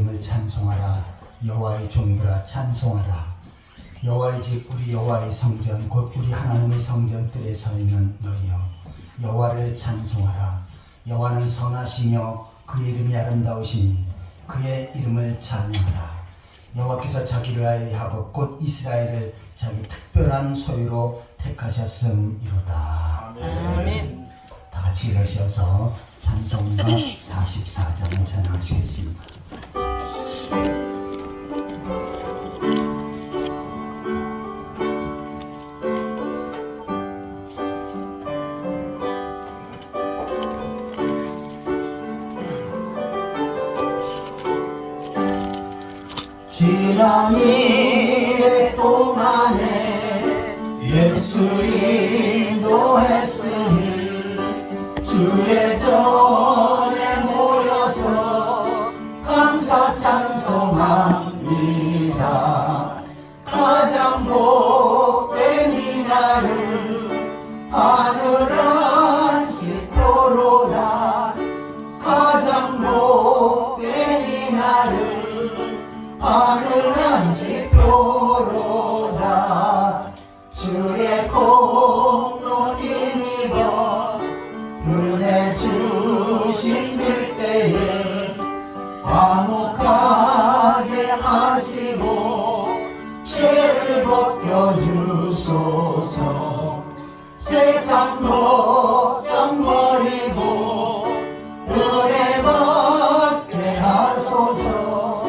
이름을 찬송하라. 여호와의 종들아 찬송하라. 여호와의 집 우리 여호와의 성전 곧 우리 하나님의 성전들에 서 있는 너희여 여호와를 찬송하라. 여호와는 선하시며 그의 이름이 아름다우시니 그의 이름을 찬양하라. 여호와께서 자기를 위하여 야곱 곧 이스라엘을 자기 특별한 소유로 택하셨음이로다. 아멘. 다 같이 일어서서 찬송가 44장을 찬양하시겠습니다. 지난 일의 동안에 예수 인도했으니 주의 전에 모여서 감사 찬송합니다. 가장 복된 이날을 하늘 안식표로다. 가장 복된 이날을 하늘 안식표로다. 주의 공 높이 입어 은혜 주신 일대에 화목하게 하시고 죄를 벗겨주소서. 세상 걱정 버리고 은혜 받게 하소서.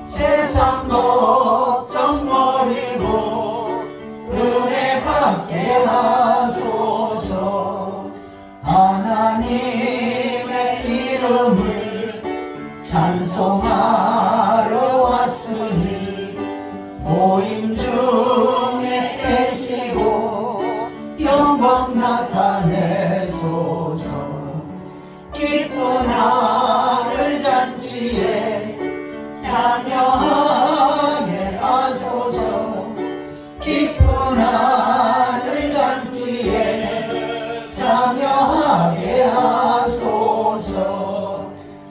세상 걱정 버리고 은혜 받게 하소서. 하나님의 이름을 찬송하러 왔으니 모임 중에 계시고 영광 나타내소서. 기쁜 하늘 잔치에 참여하게 하소서. 기쁜 하늘 잔치에 참여하게 하소서.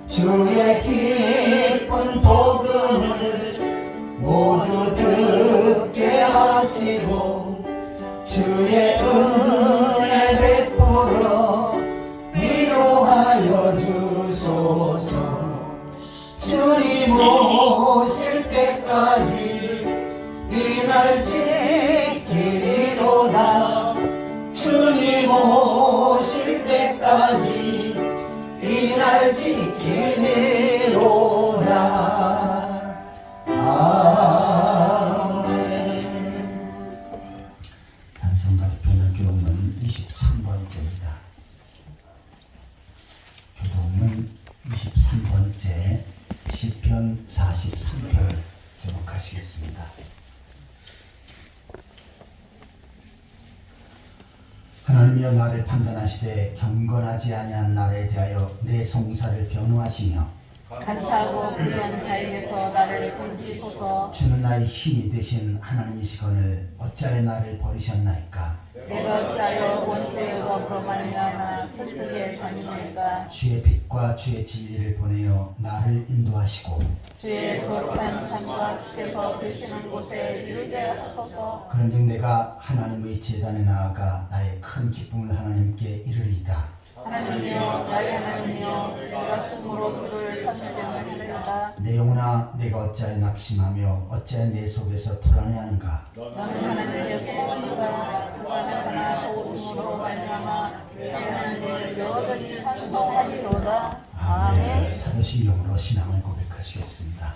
주의 기쁜 복음을 모두 듣게 하시고 주의 은혜 베풀어 위로하여 주소서. 주님 오실 때까지 이날 지키리로다. 주님 오실 때까지 이날 지키리로다. 아멘. 찬송가 대표는 교독문 23번째입니다. 교독문 23번째 시편 43편 교독하시겠습니다. 하나님이여 나를 판단하시되 경건하지 아니한 나라에 대하여 내 송사를 변호하시며 간사하고 불의한 자에게서 나를 건지소서. 주는 나의 힘이 되신 하나님이시거늘 어찌하여 나를 버리셨나이까. 내가 어찌하여 원수의 의감으로 말미암아 슬프게 다니나이까. 주의 빛과 주의 진리를 보내어 나를 인도하시고 주의 거룩한 산과 주께서 계시는 곳에 이르게 하소서. 그런즉 내가 하나님의 제단에 나아가 나의 큰 기쁨을 하나님께 이르리이다. 하나님이여 나의 하나님이여 내가 숨으로 주를 찾는 데는 하늘이다. 내 영혼아 내가 어찌하여 낙심하며 어찌하여 내 속에서 불안해하는가. 너는 하나님의 소원이라 불가능하나 도우심으로 말미암아 내 하나님을 여전히 찬송하리로다. 아멘. 사도신경으로 신앙을 고백하시겠습니다.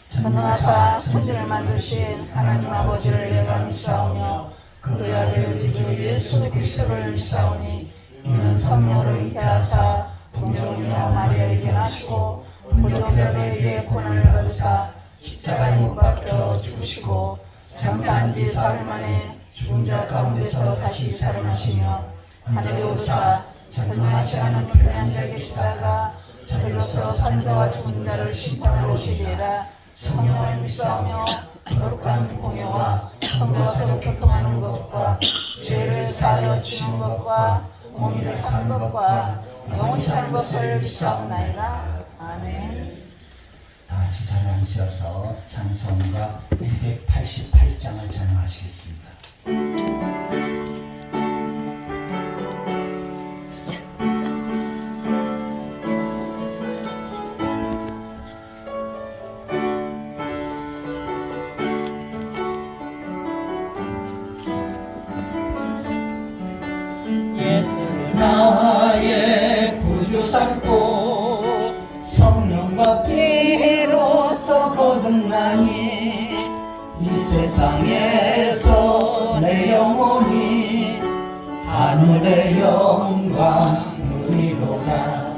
전능하사 천지를 만드신 하나님 아버지를 내가 믿사오며 그의 아들 우리 주 예수 그리스도를 믿사오니 이는 성령으로 잉태하사 동정녀 마리아에게 나시고 본적 빌라도에게 고난을 받으사 십자가에 못 박혀 죽으시고 장사한 지 사흘 만에 죽은 자 가운데서 다시 살아나시며 하늘에 오사 전능하지 않은 별에 앉아 계시다가 저리로서 사는 자와 죽은 자를 심판하러 오시리라. 성령을 믿사오며 거룩한 공예와 성도가 서로 교통하는 것과 죄를 사하여 주시는 것과 몸에 사는 것과 영원히 사는 것을 믿사옵나이다. 아멘. 다 같이 자리에 앉으셔서 찬송가 288장을 찬양하시겠습니다. 예수를 나의 구주 삼고 성령과 피로써 거듭나니 이 세상에서 내 영혼이 하늘의 영광 누리도다.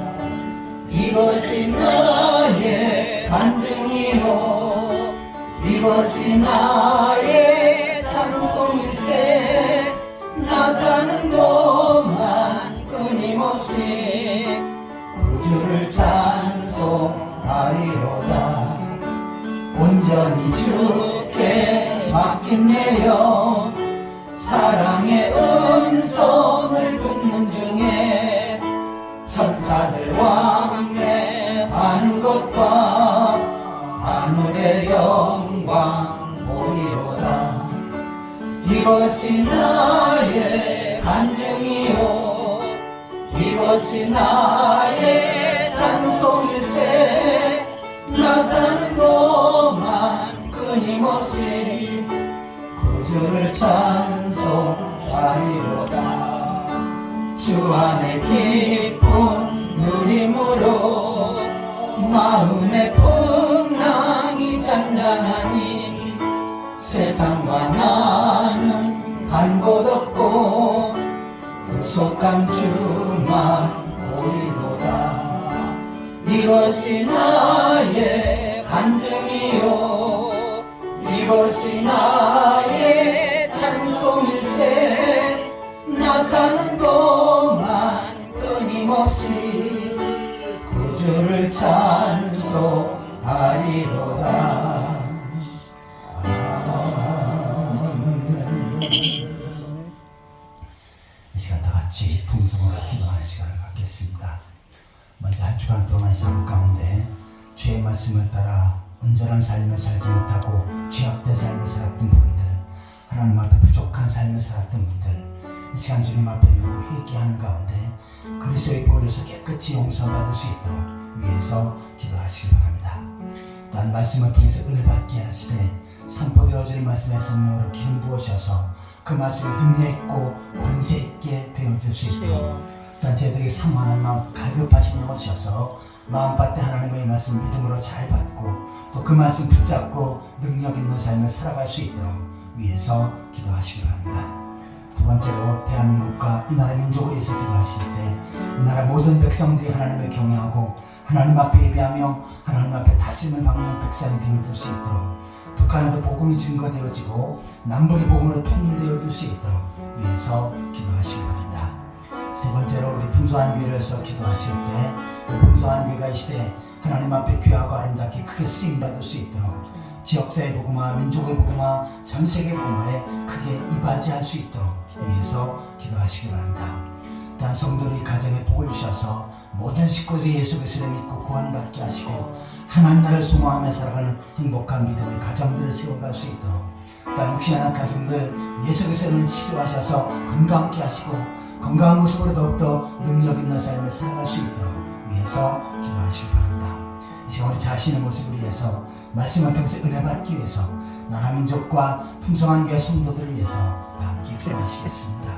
이것이 나의 간증이요 이것이 나의 찬송일세. 나 사는 동안 끊임없이 구주를 찬송하리로다. 온전히 주께 맡긴 내 영 사랑의 음성을 듣는 중에 천사들 왕래하는 것과 하늘의 영광 보리로다. 이것이 나의 간증이요 이것이 나의 찬송일세. 나 사는 동안 끊임없이 구주를 찬송하리로다. 주 안에 기쁜 누림으로 마음의 풍랑이 잔잔하니 세상과 나는 간 곳 없고 구속한 주만 보이도다. 이것이 나의 간증이요 이것이 나의 찬송일세. 나 사는 동안 끊임없이 구주를 찬송하리로다. 이 시간 다 같이 통성으로 기도하는 시간을 갖겠습니다. 먼저 한 주간 동안 삶 가운데 주의 말씀을 따라 온전한 삶을 살지 못하고 죄악된 삶을 살았던 분들, 하나님 앞에 부족한 삶을 살았던 분들, 이 시간 주님 앞에 놓고 회개하는 가운데 그리스도의 보혈로서 깨끗이 용서받을 수 있도록 위해서 기도하시기 바랍니다. 또한 말씀을 통해서 은혜 받게 하시되 선포되어지는 말씀의 성령으로 기름 부으셔서 그 말씀이 능력 있고 권세 있게 되어질 수 있도록, 또한 저희들에게 사모하는 마음 갈급하신 영을 주셔서 마음밭에 하나님의 말씀 믿음으로 잘 받고 또 그 말씀 붙잡고 능력 있는 삶을 살아갈 수 있도록 위해서 기도하시기 바랍니다. 두 번째로 대한민국과 이 나라 민족을 위해서 기도하실 때 이 나라 모든 백성들이 하나님을 경외하고 하나님 앞에 예배하며 하나님 앞에 다스림을 받는 백성이 되어질 수 있도록, 북한에도 복음이 증거되어지고 남북이 복음으로 통일되어질 수 있도록 위해서 기도하시기 바랍니다. 세 번째로 우리 풍성한 교회를 위해서 기도하실 때 그 풍성한 교회가 이 시대에 하나님 앞에 귀하고 아름답게 크게 쓰임받을 수 있도록 지역사회 복음화, 민족의 복음화, 전세계 복음화에 크게 이바지할 수 있도록 위해서 기도하시기 바랍니다. 또한 성도들이 가정에 복을 주셔서 모든 식구들이 예수 그리스도를 믿고 구원받게 하시고 하나님 나라를 소망하며 살아가는 행복한 믿음의 가정들을 세워갈 수 있도록, 또한 육신한 가정들 예수 그리스도를 치료하셔서 건강케 하시고 건강한 모습으로 더욱더 능력 있는 삶을 살아갈 수 있도록 위해서 기도하시기 바랍니다. 이 시간 우리 자신의 모습을 위해서 말씀을 통해서 은혜 받기 위해서 나라 민족과 풍성한 교회 성도들을 위해서 다 함께 기도하시겠습니다.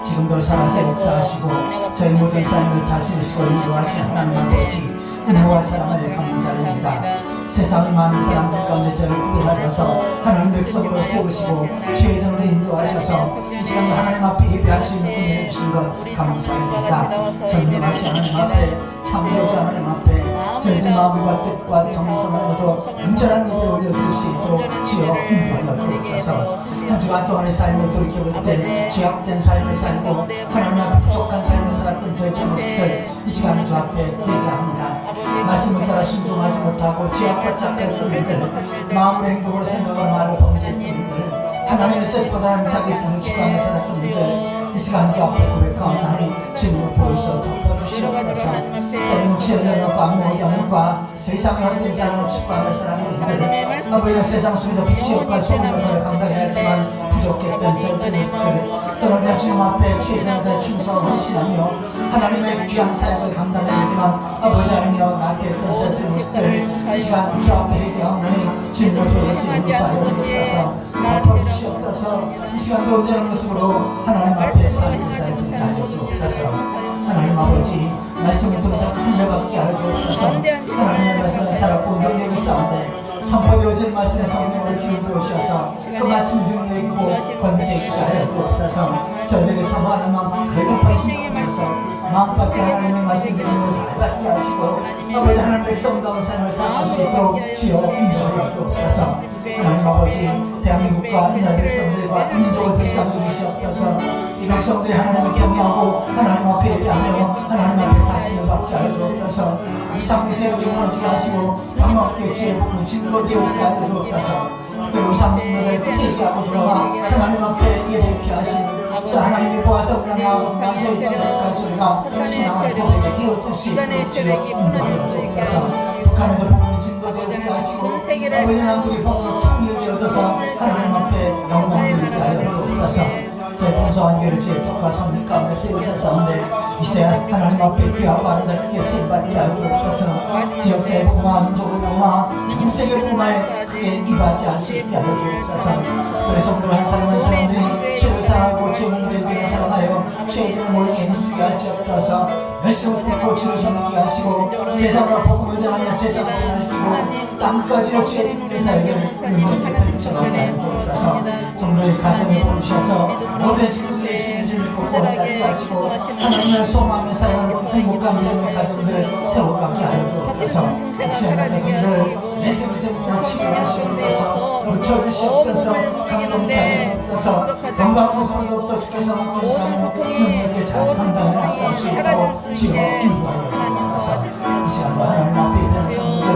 지금도 살아서 역사하시고 저희 모든 삶을 다스리시고 인도하신 하나님 아버지 은혜와 사랑을 감사드립니다. 세상의 많은 사람들 가운데 저를 구별하셔서 하나님 백성으로 세우시고 주의 전으로 인도하셔서 이 시간도 하나님 앞에 예배할 수 있는 은혜를 주신 것 감사드립니다. 전능하신 하나님 앞에 창조주 하나님 앞에 저희들 마음과 뜻과 정성을 얻어 온전한 예배를 올려드릴 수 있도록 주여 인도하여 주옵소서. 한 주간 동안의 삶을 돌이켜볼 때 죄악된 삶을 살고 하나님 앞에 부족한 삶을 살았던 저희들 모습들 이 시간 주 앞에 얘기합니다. 말씀을 따라 순종하지 못하고 죄악과 짝거렸던 분들, 마음으로 행동으로 생각으로 말로 범죄했던 분들, 하나님의 뜻보다는 자기 뜻을 추구하며 살았던 분들, 이 시간 주 앞에 고백하오나니 주님을 부르셔 덮어주시옵소서. 때로 육신을 열놓고 안목을 여는과 세상의 헛된 자랑을 축구하며 살아가는데 아버지는 세상 속에서 빛이 없고 소문의 것을 감당해야 하지만 부족했던 저희들 모습들 때로는 주님 앞에 최선을 다해 충성하고 헌신하며 하나님의 귀한 사역을 감당해야 되지만 아버지 하나님여 낫겠던 저희들 모습들 이 시간 주 앞에 회개하오나니 주님을 부르시 용서하여 주옵소서. 덮어주시옵소서. 이 시간도 온전한 모습으로 하나님 앞에 삶을 살게 하여 주옵소서. 하나님 아버지 말씀을 통해서 큰일 받게 하여 주옵소서. 하나님의 말씀을 살았고 능력이 싸운데 선포되어진 말씀의 성령을 기름 부으셔서 그 말씀 능력 있고 권세 있게 하여 주옵소서. 저희들의 사모하는 마음 갈급하신 주옵소서. 마음밖에 하나님의 말씀 들으면 잘 받게 하시고 아버지 하나님 백성다운 삶을 살아갈 수 있도록 주여 인도하여 주옵소서. 하나님 아버지 대한민국과 이 나라 백성들과 인민족을 불쌍히 여기시옵소서. 이 백성들이 하나님을 경외하고 하나님 앞에 예배하며 하나님 앞에 다짐을 받게 하여 주옵소서. 이상의 세력이 무너지게 하시고 방법계 지혜의 부분이 증거되어지게 하여 주옵소서. 특별히 우상국민을 회개하고 돌아와 하나님 앞에 예배케 하시고 또 하나님이 보아서 우리가 만세의 지각한 소리가 신앙의 고백에 되어질 수 있도록 주여 인도하여 주옵소서. 북한에도 복음이 증거되어지게 하시고 아버지 남북이 복음으로 통일되어져서 하나님 앞에 영광을 드리게 하여 주옵소서. 저희 풍성한 교회를 주의 뜻과 섭리 가운데 세우셨사온데 이 시대 하나님 앞에 귀하고 아름답게 쓰임받게 하여 주옵소서. 지역사회 복음화 민족의 복음화 전 세계 복음화에 크게 이바지할 수 있게 하여 주옵소서. 특별히 성도들 한 사람 한 사람들이 주를 사랑하고 주의 몸된 교회를 사랑하여 주의 이름을 모르게 힘쓰게 하시옵소서. 열심을 품고 주를 섬기게 하시고 세상으로 복음을 전하며 세상을 변화시키고 땅까지로 주의 집의 사역을 능력있게 펼쳐가게 하여 주옵소서. 성도의 가정을 보여주셔서 모든 식구들의 예수님을 믿고 구원받게 하시고 하나님을 소망하며 살아가는 행복한 믿음의 가정들을 세워가게 하여 주옵소서. 혹시나 가정들 예수 그리스도로 치료하시옵소서. 고쳐주시옵소서. 감동케 하여 주옵소서. 건강한 모습으로 더욱더 주께서 맡긴 삶을 능력있게 잘 감당해 나갈 수 있도록 주여 인도하여 주옵소서. 이 시간도 하나님 앞에 있는 성도들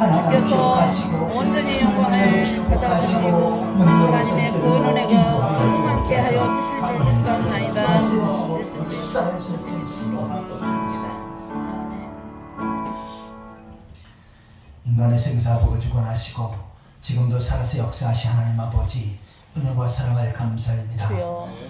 하나님 기억하시고 하나님을 축복하시고 능력의 손길로 인도하여 주옵소서. 우리 말씀으로 역사해 주옵소서. 인간의 생사복을 주관하시고 지금도 살아서 역사하신 하나님 아버지 은혜와 사랑을 감사합니다.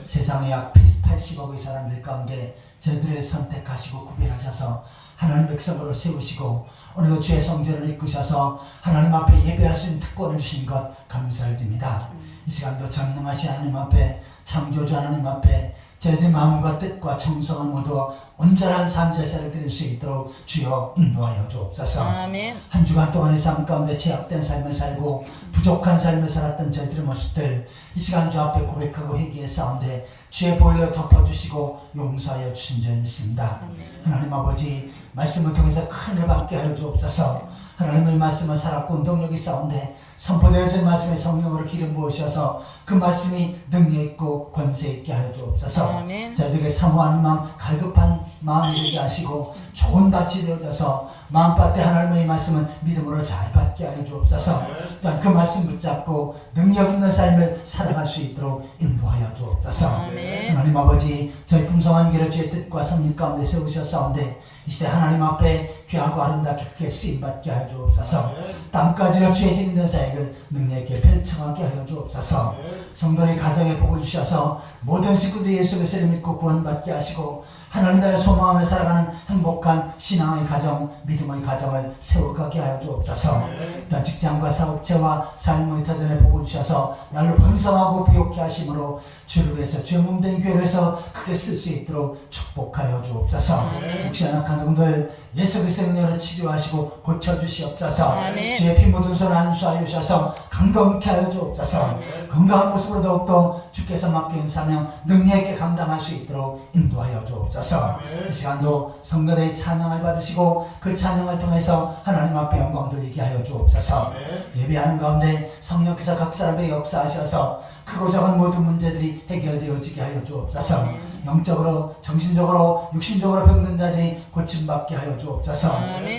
세상에 약 80억의 사람들 가운데 저희들을 선택하시고 구별하셔서 하나님 백성으로 세우시고 오늘도 주의 성전을 이끄셔서 하나님 앞에 예배할 수 있는 특권을 주신 것 감사드립니다. 이 시간도 전능하신 하나님 앞에 창조주 하나님 앞에 저희들의 마음과 뜻과 정성을 모두 온전한 삶 제사를 드릴 수 있도록 주여 인도하여 주옵소서. 아멘. 한 주간 동안의 삶 가운데 제약된 삶을 살고 부족한 삶을 살았던 저희들의 모습들 이 시간 주 앞에 고백하고 회개의 싸운데 주의 보혈로 덮어주시고 용서하여 주신 줄 믿습니다. 하나님 아버지 말씀을 통해서 큰 은혜 받게 하여 주옵소서. 하나님의 말씀을 살았고 운동력이 싸운데 선포되어진 말씀의 성령으로 기름 부으셔서 그 말씀이 능력 있고 권세 있게 하여 주옵소서. 아멘. 저희들에게 사모하는 마음 갈급한 마음이 되게 하시고 좋은 밭이 되어져서 마음밭에 하나님의 말씀을 믿음으로 잘 받게 하여 주옵소서. 또한 그 말씀 붙잡고 능력 있는 삶을 살아갈 수 있도록 인도하여 주옵소서. 아멘. 하나님 아버지 저희 풍성한 교회를 주의 뜻과 섭리 가운데 세우셨사온데 이 시대 하나님 앞에 귀하고 아름답게 크게 쓰임받게 하여 주옵소서. 땅까지로 주의 짓는 사역을 능력 있게 펼쳐가게 하여 주옵소서. 성도의 가정에 복을 주셔서 모든 식구들이 예수 그리스도를 믿고 구원받게 하시고 하나님 나라를 소망하며 살아가는 행복한 신앙의 가정, 믿음의 가정을 세워가게 하여 주옵소서. 또한 직장과 사업체와 삶의 터전에 복을 주셔서 날로 번성하고 부욕케 하심으로 주를 위해서 주의 몸된 교회에서 크게 쓸 수 있도록 축복하여 주옵소서. 혹시나 약한 종들 예수 그리스도의 은혜로 치료하시고 고쳐주시옵소서. 주의 피 묻은 손 안수하여 주셔서 강건케 하여 주옵소서. 건강한 모습으로 더욱더 주께서 맡긴 사명 능력 있게 감당할 수 있도록 인도하여 주옵소서. 이 시간도 성도의 찬양을 받으시고 그 찬양을 통해서 하나님 앞에 영광 돌리게 하여 주옵소서. 예배하는 가운데 성령께서 각 사람의 역사하셔서 크고 작은 모든 문제들이 해결되어지게 하여 주옵소서. 영적으로 정신적으로 육신적으로 병든 자들이 고침받게 하여 주옵소서.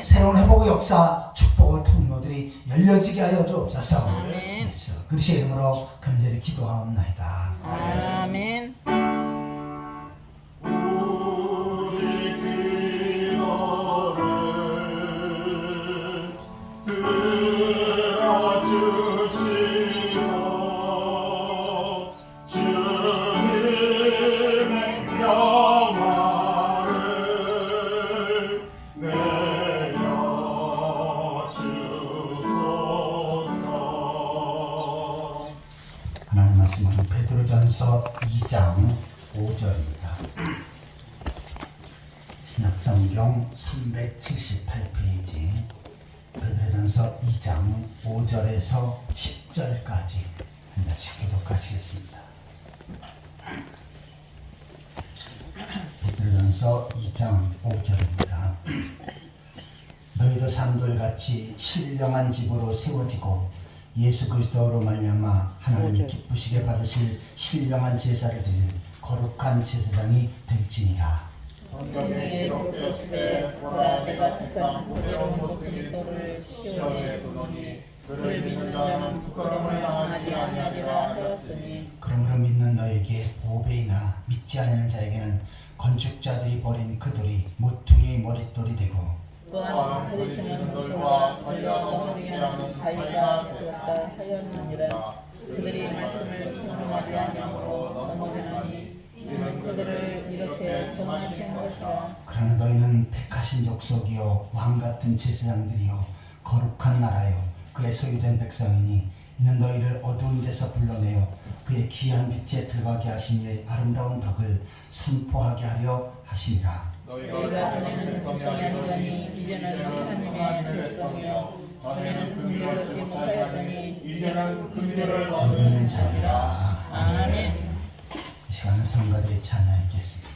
새로운 회복의 역사 축복의 통로들이 열려지게 하여 주옵소서. 예수 그리스도의 이름으로 간절히 기도하옵나이다. 아멘. 말씀은 베드로전서 2장 5절입니다. 신약성경 378페이지 베드로전서 2장 5절에서 10절까지 한 절씩 교독하시겠습니다. 베드로전서 2장 5절입니다. 너희도 산돌같이 신령한 집으로 세워지고 예수 그리스도로 말미암아 하나님이 기쁘시게 받으실 신령한 제사를 드릴 거룩한 제사장이 될지니라. 성경에 기록되었으되 보라 내가 택한 보배로운 모퉁이 돌을 시온에 두노니 그를 믿는 자는 부끄러움을 당하지 아니하리라 하였으니 그러므로 믿는 너에게 보배이나 믿지 않는 자에게는 건축자들이 버린 그 돌이 모퉁이의 머릿돌이 되고 또한 부딪히는 돌과 걸려 넘어지게 하는 바위가 되었다 하였느니라. 그들이 말씀을 순종하지 아니하므로 넘어지나니 이는 그들을 이렇게 정하신 것이라. 그러나 너희는 택하신 족속이요 왕같은 제사장들이요 거룩한 나라요 그의 소유된 백성이니 이는 너희를 어두운 데서 불러내어 그의 귀한 빛에 들어가게 하신 이의 아름다운 덕을 선포하게 하려 하심이라. 너희가 전에는 백성이 아니더니 이제는 하나님의 백성이요 전에는 긍휼을 얻지 못하였더니 이제는 긍휼을 얻은 자니라. 아멘. 이 시간은 성가대의 찬양하겠습니다.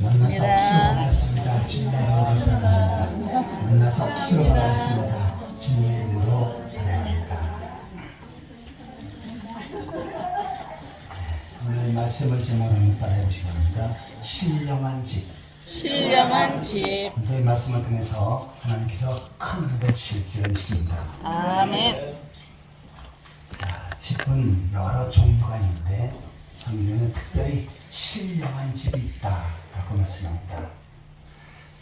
만나서 억수로 반갑습니다. 주님의 이름으로 사랑합니다. 만나서 억수로 반갑습니다. 주님의 이름으로 사랑합니다. 오늘 말씀을 제목으로 한번 따라해 보시기 바랍니다. 신령한 집. 신령한 집. 오늘 이 말씀을 통해서 하나님께서 큰 은혜를 주실 줄 믿습니다. 아멘. 자, 집은 여러 종류가 있는데 성경에는 특별히 신령한 집이 있다라고 말씀합니다.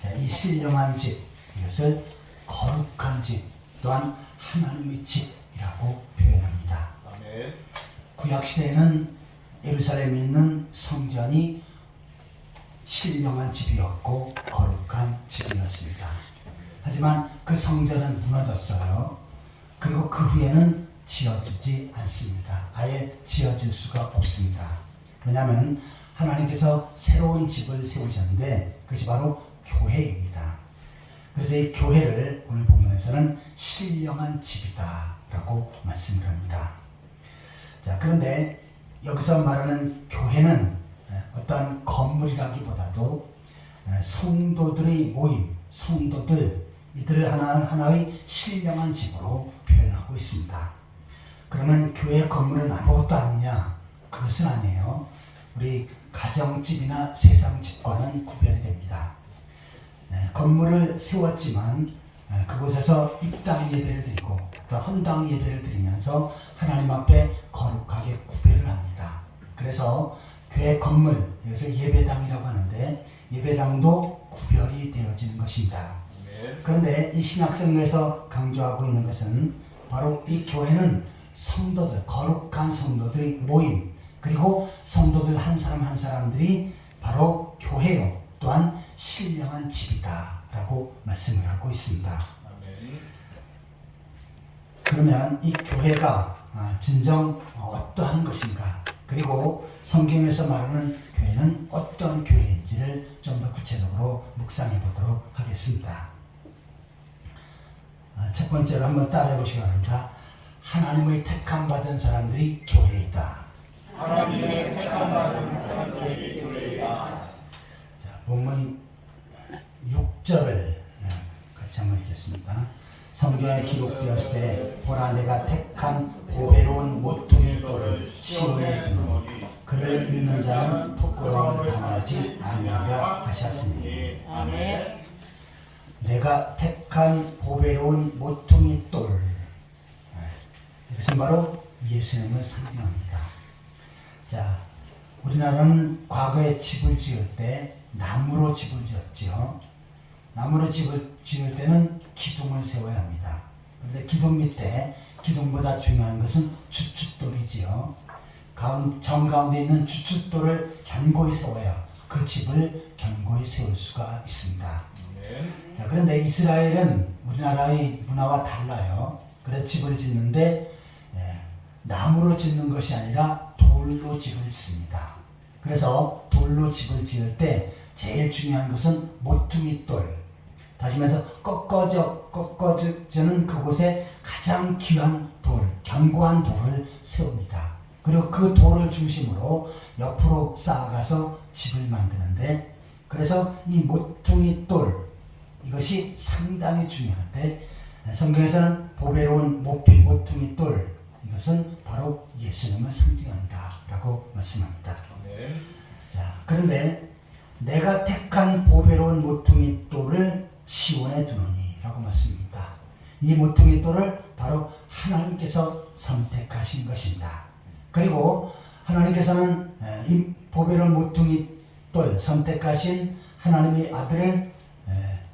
자, 이 신령한 집, 이것을 거룩한 집, 또한 하나님의 집이라고 표현합니다. 아멘. 구약 시대에는 예루살렘에 있는 성전이 신령한 집이었고 거룩한 집이었습니다. 하지만 그 성전은 무너졌어요. 그리고 그 후에는 지어지지 않습니다. 아예 지어질 수가 없습니다. 왜냐하면 하나님께서 새로운 집을 세우셨는데 그것이 바로 교회입니다. 그래서 이 교회를 오늘 본문에서는 신령한 집이다 라고 말씀을 합니다. 자, 그런데 여기서 말하는 교회는 어떤 건물이라기보다도 성도들의 모임, 성도들, 이들을 하나하나의 신령한 집으로 표현하고 있습니다. 그러면 교회 건물은 아무것도 아니냐? 그것은 아니에요. 우리 가정집이나 세상집과는 구별이 됩니다. 건물을 세웠지만 그곳에서 입당 예배를 드리고 또 헌당 예배를 드리면서 하나님 앞에 거룩하게 구별을 합니다. 그래서 교회 건물, 이것을 예배당이라고 하는데 예배당도 구별이 되어지는 것입니다. 그런데 이 신약성경에서 강조하고 있는 것은 바로 이 교회는 성도들, 거룩한 성도들의 모임, 그리고 성도들 한 사람 한 사람들이 바로 교회요, 또한 신령한 집이다 라고 말씀을 하고 있습니다. 그러면 이 교회가 진정 어떠한 것인가, 그리고 성경에서 말하는 교회는 어떤 교회인지를 좀 더 구체적으로 묵상해 보도록 하겠습니다. 첫 번째로 한번 따라해 보시기 바랍니다. 하나님의 택함 받은 사람들이 교회이다. 하나님의 택함받은 사람들이 교회이다. 자, 본문 6절을 같이 한번 읽겠습니다. 성경에 기록되었을 때 보라 내가 택한 보배로운 모퉁이 돌을 시온에 두노니 그를 믿는 자는 부끄러움을 당하지 아니하리라 하셨으니. 아멘. 내가 택한 보배로운 모퉁이 돌, 이것은 바로 예수님을 상징합니다. 자, 우리나라는 과거에 집을 지을 때 나무로 집을 지었지요. 나무로 집을 지을 때는 기둥을 세워야 합니다. 그런데 기둥 밑에 기둥보다 중요한 것은 주춧돌이지요. 정 가운데 있는 주춧돌을 견고히 세워야 그 집을 견고히 세울 수가 있습니다. 자, 그런데 이스라엘은 우리나라의 문화와 달라요. 그래서 집을 짓는데 나무로 짓는 것이 아니라 돌로 집을 짓습니다. 그래서 돌로 집을 지을 때 제일 중요한 것은 모퉁이 돌, 다시 말해서 꺾어지는 그곳에 가장 귀한 돌, 견고한 돌을 세웁니다. 그리고 그 돌을 중심으로 옆으로 쌓아가서 집을 만드는데, 그래서 이 모퉁이 돌, 이것이 상당히 중요한데, 성경에서는 보배로운 모퉁이 돌, 이것은 바로 예수님을 상징한다 라고 말씀합니다. 자, 그런데 내가 택한 보배로운 모퉁이 돌을 시온에 두노니 라고 말씀합니다. 이 모퉁이 돌을 바로 하나님께서 선택하신 것입니다. 그리고 하나님께서는 이 보배로운 모퉁이 돌 선택하신 하나님의 아들을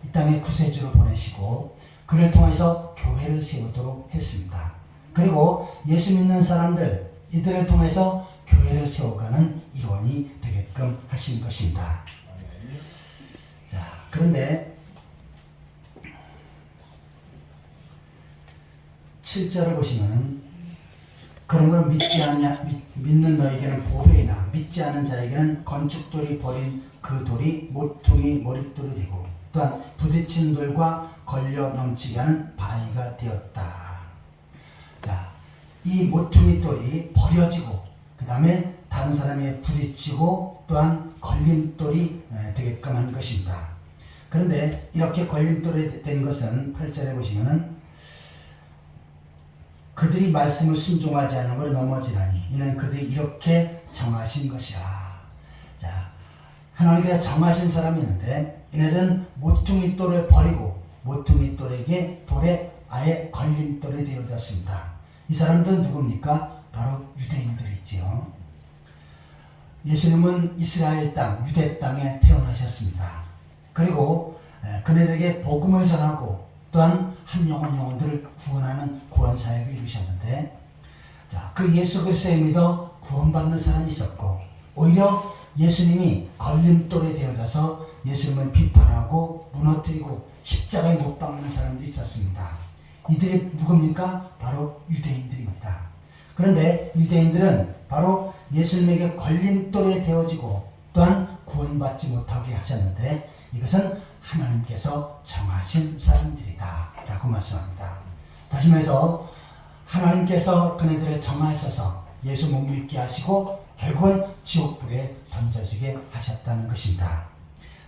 이 땅에 구세주로 보내시고 그를 통해서 교회를 세우도록 했습니다. 그리고 예수 믿는 사람들, 이들을 통해서 교회를 세워가는 일원이 되게끔 하신 것입니다. 자, 그런데 7절을 보시면 그런 걸 믿는 너에게는 보배이나 믿지 않은 자에게는 건축돌이 버린 그 돌이 모퉁이 머릿돌이 되고 또한 부딪힌 돌과 걸려 넘치게 하는 바위가 되었다. 자, 이 모퉁이 돌이 버려지고 그 다음에 다른 사람에 부딪히고 또한 걸림돌이 되게끔 한 것입니다. 그런데 이렇게 걸림돌이 된 것은 8절에 보시면은 그들이 말씀을 순종하지 않음으로 넘어지나니 이는 그들이 이렇게 정하신 것이라. 자, 하나님께서 정하신 사람이 있는데 이들은 모퉁이 돌을 버리고 모퉁이 돌에 아예 걸림돌이 되어졌습니다. 이 사람들은 누굽니까? 바로 유대인들이지요. 예수님은 이스라엘 땅, 유대 땅에 태어나셨습니다. 그리고 그네들에게 복음을 전하고 또한 한 영혼들을 구원하는 구원 사역을 이루셨는데, 자, 그 예수 그리스도에 믿어 구원받는 사람이 있었고, 오히려 예수님이 걸림돌에 되어져서 예수님을 비판하고 무너뜨리고 십자가에 못 박는 사람들이 있었습니다. 이들이 누굽니까? 바로 유대인들입니다. 그런데 유대인들은 바로 예수님에게 걸림돌에 되어지고 또한 구원받지 못하게 하셨는데, 이것은 하나님께서 정하신 사람들이다 라고 말씀합니다. 다시 말해서 하나님께서 그네들을 정하셔서 예수 못 믿게 하시고 결국은 지옥불에 던져지게 하셨다는 것입니다.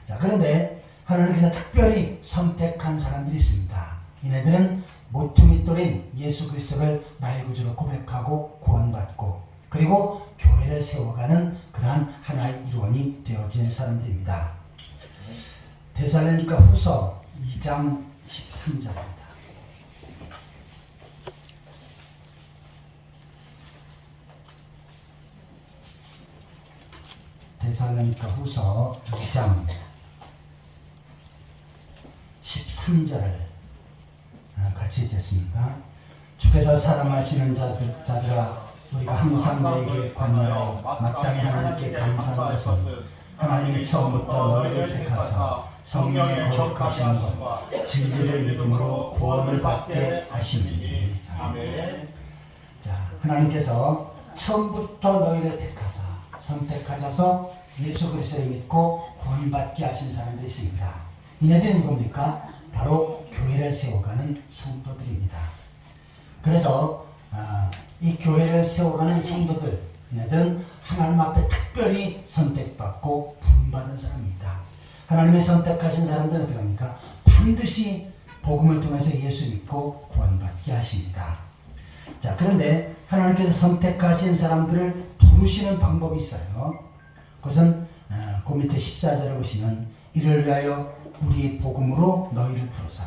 자, 그런데 하나님께서 특별히 선택한 사람들이 있습니다. 이네들은 모퉁이 돌인 예수 그리스도를 나의 구주로 고백하고 구원받고 그리고 교회를 세워가는 그러한 하나의 일원이 되어진 사람들입니다. 데살로니가 후서 2장 13절입니다. 데살로니가 후서 2장 13절을 같이 읽겠습니다. 주께서 사랑하시는 자들아, 우리가 항상 너에게 관여하여 마땅히 하나님께 감사하는 것은 하나님이 처음부터 너희를 택하사 성령의 거룩하신 것, 진리를 믿음으로 구원을 받게 하시니. 아멘. 자, 하나님께서 처음부터 너희를 택하사 선택하셔서 예수 그리스도를 믿고 구원받게 하신 사람들이 있습니다. 이네들이 누굽니까? 바로 교회를 세워가는 성도들입니다. 그래서 이 교회를 세워가는 성도들, 이네들은 하나님 앞에 특별히 선택받고 부름받은 사람입니다. 하나님이 선택하신 사람들은 어떻게 합니까? 반드시 복음을 통해서 예수 믿고 구원받게 하십니다. 자, 그런데 하나님께서 선택하신 사람들을 부르시는 방법이 있어요. 그것은 그 밑에 14절을 보시면 이를 위하여 우리 복음으로 너희를 부르사.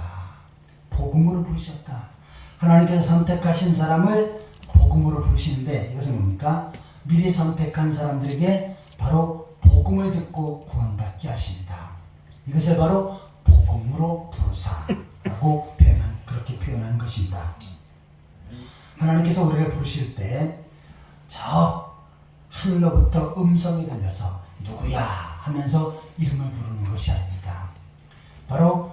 복음으로 부르셨다. 하나님께서 선택하신 사람을 복음으로 부르시는데 이것은 뭡니까? 미리 선택한 사람들에게 바로 복음을 듣고 구원받게 하십니다. 이것을 바로 복음으로 부르사라고 그렇게 표현한 것입니다. 하나님께서 우리를 부르실 때 저 하늘로부터 음성이 들려서 누구야 하면서 이름을 부르는 것이 아닙니다. 바로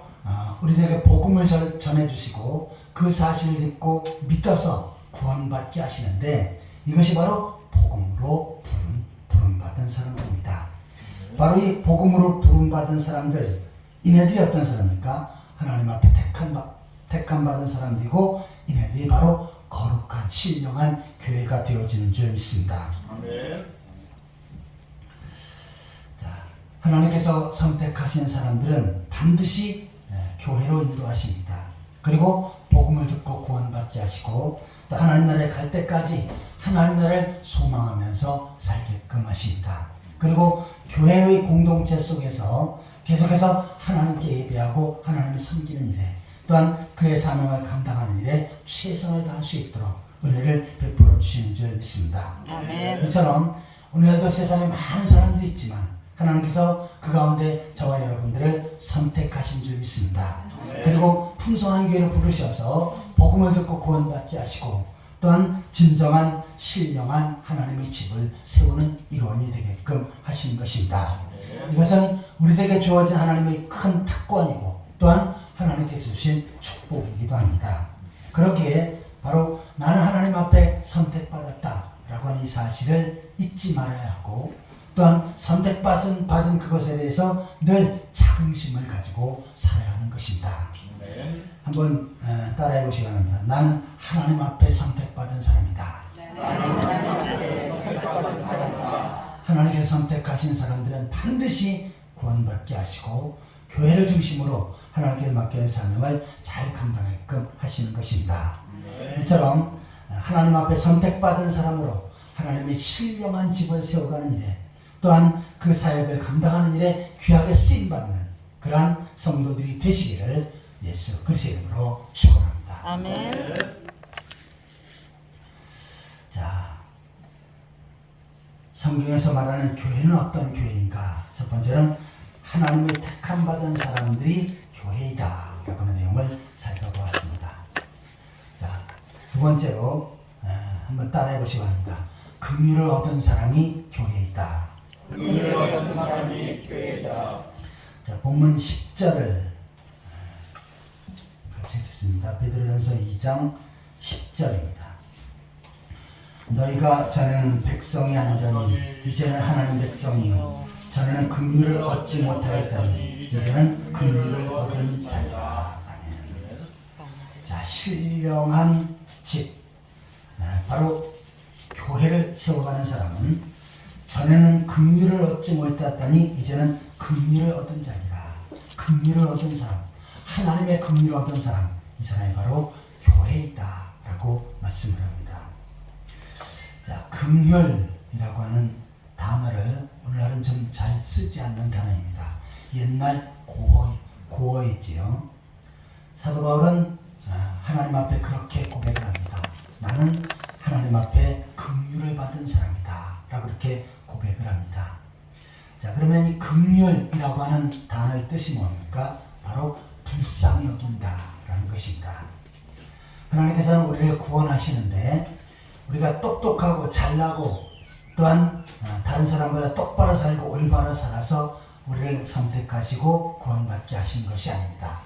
우리들에게 복음을 전해주시고 그 사실을 듣고 믿어서 구원받게 하시는데 이것이 바로 복음으로 부름받은 사람들입니다. 바로 이 복음으로 부름받은 사람들, 이네들이 어떤 사람입니까? 하나님 앞에 택함 받은 사람들이고 이네들이 바로 거룩한 신령한 교회가 되어지는 줄 믿습니다. 아멘. 자, 하나님께서 선택하신 사람들은 반드시 교회로 인도하십니다. 그리고 복음을 듣고 구원받게 하시고 또 하나님 나라에 갈 때까지 하나님 나라를 소망하면서 살게끔 하십니다. 그리고 교회의 공동체 속에서 계속해서 하나님께 예배하고 하나님을 섬기는 일에 또한 그의 사명을 감당하는 일에 최선을 다할 수 있도록 은혜를 베풀어 주시는 줄 믿습니다. 아멘. 이처럼 오늘도 세상에 많은 사람들이 있지만 하나님께서 그 가운데 저와 여러분들을 선택하신 줄 믿습니다. 그리고 풍성한 교회를 부르셔서 복음을 듣고 구원받게 하시고 또한 진정한 신령한 하나님의 집을 세우는 일원이 되게끔 하신 것입니다. 이것은 우리에게 주어진 하나님의 큰 특권이고 또한 하나님께서 주신 축복이기도 합니다. 그렇기에 바로 나는 하나님 앞에 선택받았다라고 하는 이 사실을 잊지 말아야 하고 또한 선택받은 그것에 대해서 늘 자긍심을 가지고 살아야 하는 것입니다. 한번 따라해 보시기 바랍니다. 나는 하나님 앞에 선택받은 사람이다. 하나님께서 선택하신 사람들은 반드시 구원받게 하시고 교회를 중심으로 하나님께 맡긴 사명을 잘 감당하게끔 하시는 것입니다. 이처럼 하나님 앞에 선택받은 사람으로 하나님의 신령한 집을 세워가는 일에 또한 그 사역을 감당하는 일에 귀하게 쓰임받는 그러한 성도들이 되시기를 예수 그리스도의 이름으로 축원합니다. 아멘. 자, 성경에서 말하는 교회는 어떤 교회인가? 첫 번째는 하나님의 택함 받은 사람들이 교회이다 라고 하는 내용을 살펴보았습니다. 자, 두 번째로 한번 따라해 보시기 바랍니다. 긍휼을 얻은 사람이 교회이다. 긍휼을 얻은 사람이 교회다. 자, 본문 10절을 같이 읽겠습니다. 베드로전서 2장 10절입니다. 너희가 전에는 백성이 아니더니 이제는 하나님 백성이요 전에는 긍휼을 얻지 못하였더니 이제는 긍휼을 얻은 자리라. 아멘. 자, 신령한 집, 바로 교회를 세워가는 사람은 전에는 긍휼을 얻지 못했더니 이제는 긍휼을 얻은 자리라. 긍휼을 얻은 사람, 하나님의 긍휼을 얻은 사람, 이 사람이 바로 교회이다 라고 말씀을 합니다. 자, 긍휼이라고 하는 단어를 오늘날은 좀 잘 쓰지 않는 단어입니다. 옛날 고어이지요. 사도 바울은 하나님 앞에 그렇게 고백을 합니다. 나는 하나님 앞에 긍휼을 받은 사람이다 라고 이렇게 고백을 합니다. 자, 그러면 이 긍휼이라고 하는 단어의 뜻이 뭡니까? 바로 불쌍히 여긴다 라는 것입니다. 하나님께서는 우리를 구원하시는데 우리가 똑똑하고 잘나고 또한 다른 사람보다 똑바로 살고 올바로 살아서 우리를 선택하시고 구원받게 하신 것이 아닙니다.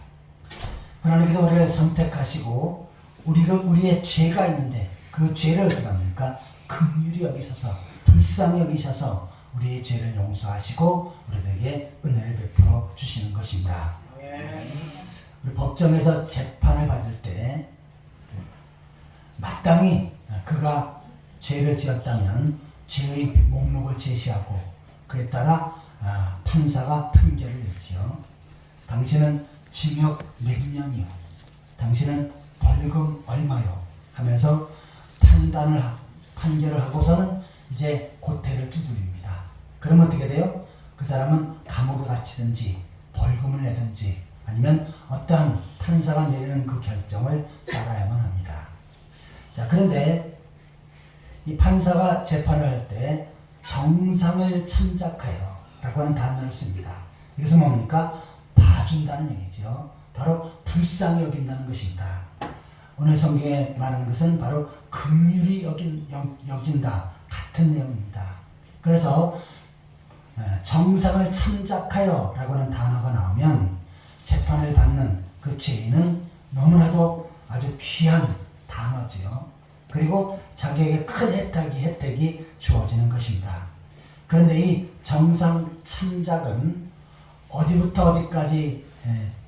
하나님께서 우리를 선택하시고 우리의 죄가 있는데 그 죄를 어떻게 합니까? 긍휼히 여기셔서 불쌍히 여기셔서 우리의 죄를 용서하시고 우리에게 은혜를 베풀어 주시는 것입니다. 우리 법정에서 재판을 받을 때 마땅히 그가 죄를 지었다면 죄의 목록을 제시하고 그에 따라 판사가 판결을 내지요. 당신은 징역 몇 년이요, 당신은 벌금 얼마요 하면서 판결을 하고서는 이제 고태를 두드립니다. 그러면 어떻게 돼요? 그 사람은 감옥에 갇히든지 벌금을 내든지 아니면 어떠한 판사가 내리는 그 결정을 따라야만 합니다. 자, 그런데 이 판사가 재판을 할 때 정상을 참작하여 라고 하는 단어를 씁니다. 이것은 뭡니까? 봐준다는 얘기죠. 바로 불쌍히 여긴다는 것입니다. 오늘 성경에 말하는 것은 바로 긍휼히 여긴다 같은 내용입니다. 그래서 정상을 참작하여 라고 하는 단어가 나오면 재판을 받는 그 죄인은 너무나도 아주 귀한 단어지요. 그리고 자기에게 큰 혜택이 주어지는 것입니다. 그런데 이 정상 참작은 어디부터 어디까지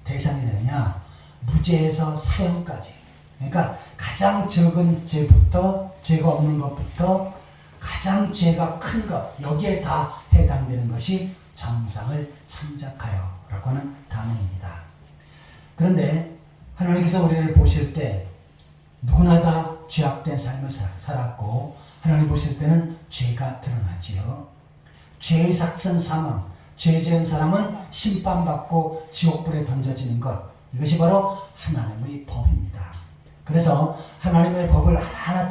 대상이 되느냐? 무죄에서 사형까지. 그러니까 가장 적은 죄부터, 죄가 없는 것부터 가장 죄가 큰 것, 여기에 다 해당되는 것이 정상을 참작하여 라고 하는 단어입니다. 그런데 하나님께서 우리를 보실 때 누구나 다 죄악된 삶을 살았고 하나님 보실 때는 죄가 드러나지요. 죄의 삭선 사망, 죄 지은 사람은 심판받고 지옥불에 던져지는 것, 이것이 바로 하나님의 법입니다. 그래서 하나님의 법을 하나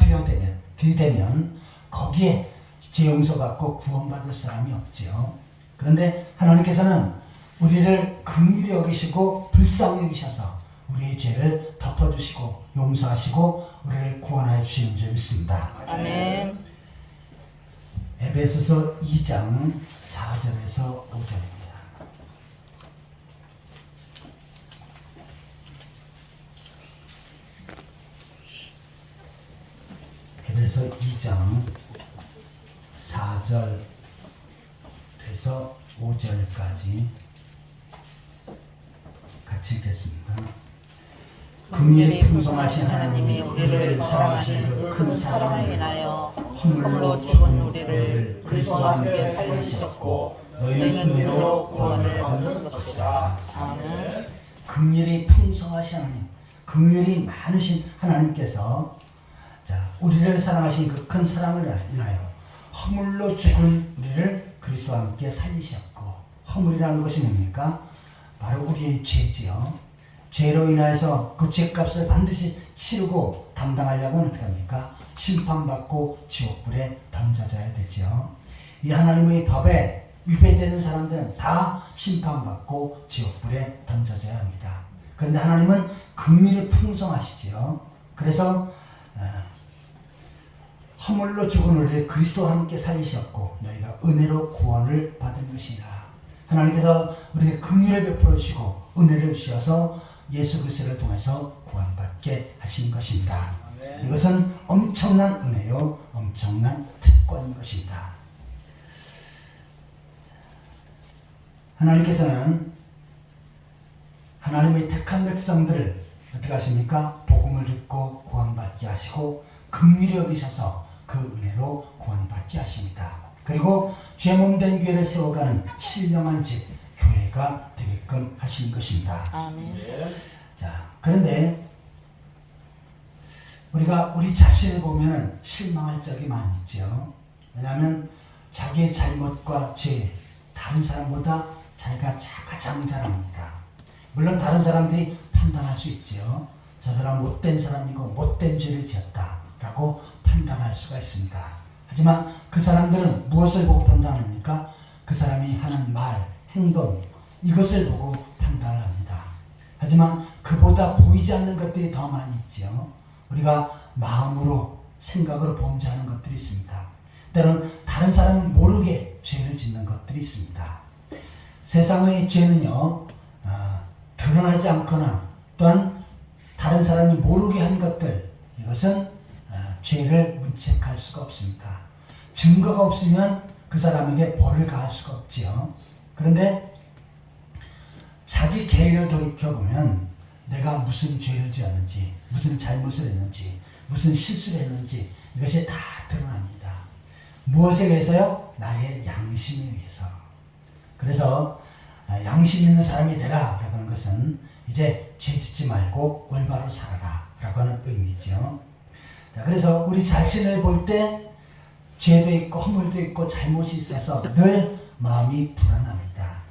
들이대면 거기에 죄 용서받고 구원받을 사람이 없지요. 그런데 하나님께서는 우리를 긍휼히 여기시고 불쌍히 여기셔서 우리의 죄를 덮어주시고 용서하시고 우리를 구원하여 주시는 줄 믿습니다. 아멘. 에베소서 2장 4절에서 5절입니다. 에베소 2장 4절에서 5절까지 같이 읽겠습니다. 긍휼이 풍성하신 하나님이 우리를 사랑하신 그 큰 사랑을 인하여 허물로 죽은 우리를 그리스도와 함께 살리셨고 너희는 은혜로 구원을 얻은 것이다. 아멘. 긍휼이 풍성하신 하나님, 긍휼이 많으신 하나님께서 우리를 사랑하신 그 큰 사랑을 인하여 허물로 죽은 우리를 그리스도와 함께 살리셨고, 허물이라는 것이 뭡니까? 바로 우리의 죄지요. 죄로 인하여서 그 죄값을 반드시 치르고 담당하려면 어떻게 합니까? 심판받고 지옥불에 던져져야 되지요. 이 하나님의 법에 위배되는 사람들은 다 심판받고 지옥불에 던져져야 합니다. 그런데 하나님은 긍휼이 풍성하시지요. 그래서 허물로 죽은 우리를 그리스도와 함께 살리셨고 너희가 은혜로 구원을 받은 것이라. 하나님께서 우리에게 긍휼을 베풀어 주시고 은혜를 주셔서 예수 그리스도를 통해서 구원받게 하신 것입니다. 이것은 엄청난 은혜요, 엄청난 특권인 것입니다. 하나님께서는 하나님의 택한 백성들을 어떻게 하십니까? 복음을 듣고 구원받게 하시고 긍휼히 여기셔서 그 은혜로 구원받게 하십니다. 그리고 죄몸된 교회를 세워가는 신령한 집, 교회가 되게끔 하신 것입니다. 아멘. 그런데 우리가 우리 자신을 보면은 실망할 적이 많이 있죠. 왜냐하면 자기의 잘못과 죄, 다른 사람보다 자기가 가장 잘합니다. 물론 다른 사람들이 판단할 수 있죠. 저 사람 못된 사람이고 못된 죄를 지었다 라고 판단할 수가 있습니다. 하지만 그 사람들은 무엇을 보고 판단합니까? 그 사람이 하는 말, 행동, 이것을 보고 판단을 합니다. 하지만 그보다 보이지 않는 것들이 더 많이 있죠. 우리가 마음으로, 생각으로 범죄하는 것들이 있습니다. 때로는 다른 사람은 모르게 죄를 짓는 것들이 있습니다. 세상의 죄는요, 드러나지 않거나 또한 다른 사람이 모르게 한 것들, 이것은 죄를 문책할 수가 없습니다. 증거가 없으면 그 사람에게 벌을 가할 수가 없지요. 그런데 자기 개인을 돌이켜보면 내가 무슨 죄를 지었는지, 무슨 잘못을 했는지, 무슨 실수를 했는지 이것이 다 드러납니다. 무엇에 의해서요? 나의 양심에 의해서. 그래서 양심 있는 사람이 되라 라고 하는 것은 이제 죄 짓지 말고 올바로 살아라 라고 하는 의미죠. 그래서 우리 자신을 볼 때 죄도 있고 허물도 있고 잘못이 있어서 늘 마음이 불안합니다.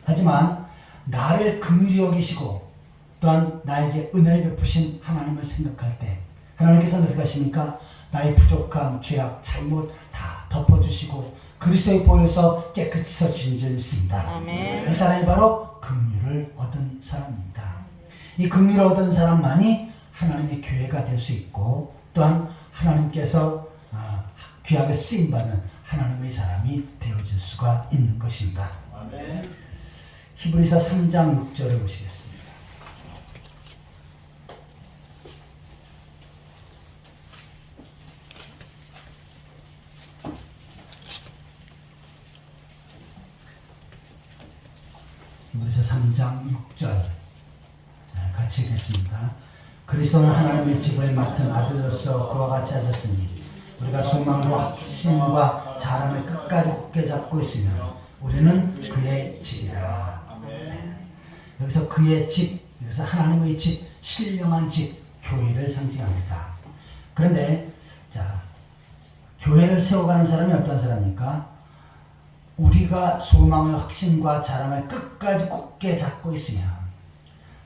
하지만 나를 긍휼히 여기시고 또한 나에게 은혜를 베푸신 하나님을 생각할 때 하나님께서는 어떻게 하십니까? 나의 부족함, 죄악, 잘못 다 덮어주시고 그리스도의 보혈에서 깨끗이 씻어주신 줄 믿습니다. 아멘. 이 사람이 바로 긍휼을 얻은 사람입니다. 이 긍휼을 얻은 사람만이 하나님의 교회가 될 수 있고 또한 하나님께서 귀하게 쓰임받는 하나님의 사람이 되어질 수가 있는 것입니다. 아멘. 히브리서 3장 6절을 보시겠습니다. 히브리서 3장 6절 같이 읽겠습니다. 그리스도는 하나님의 집을 맡은 아들로서 그와 같이 하셨으니 우리가 소망과 확신과 자랑을 끝까지 굳게 잡고 있으면 우리는 그의 집이라. 여기서 그의 집, 여기서 하나님의 집, 신령한 집, 교회를 상징합니다. 그런데 교회를 세워가는 사람이 어떤 사람입니까? 우리가 소망의 확신과 자랑을 끝까지 굳게 잡고 있으면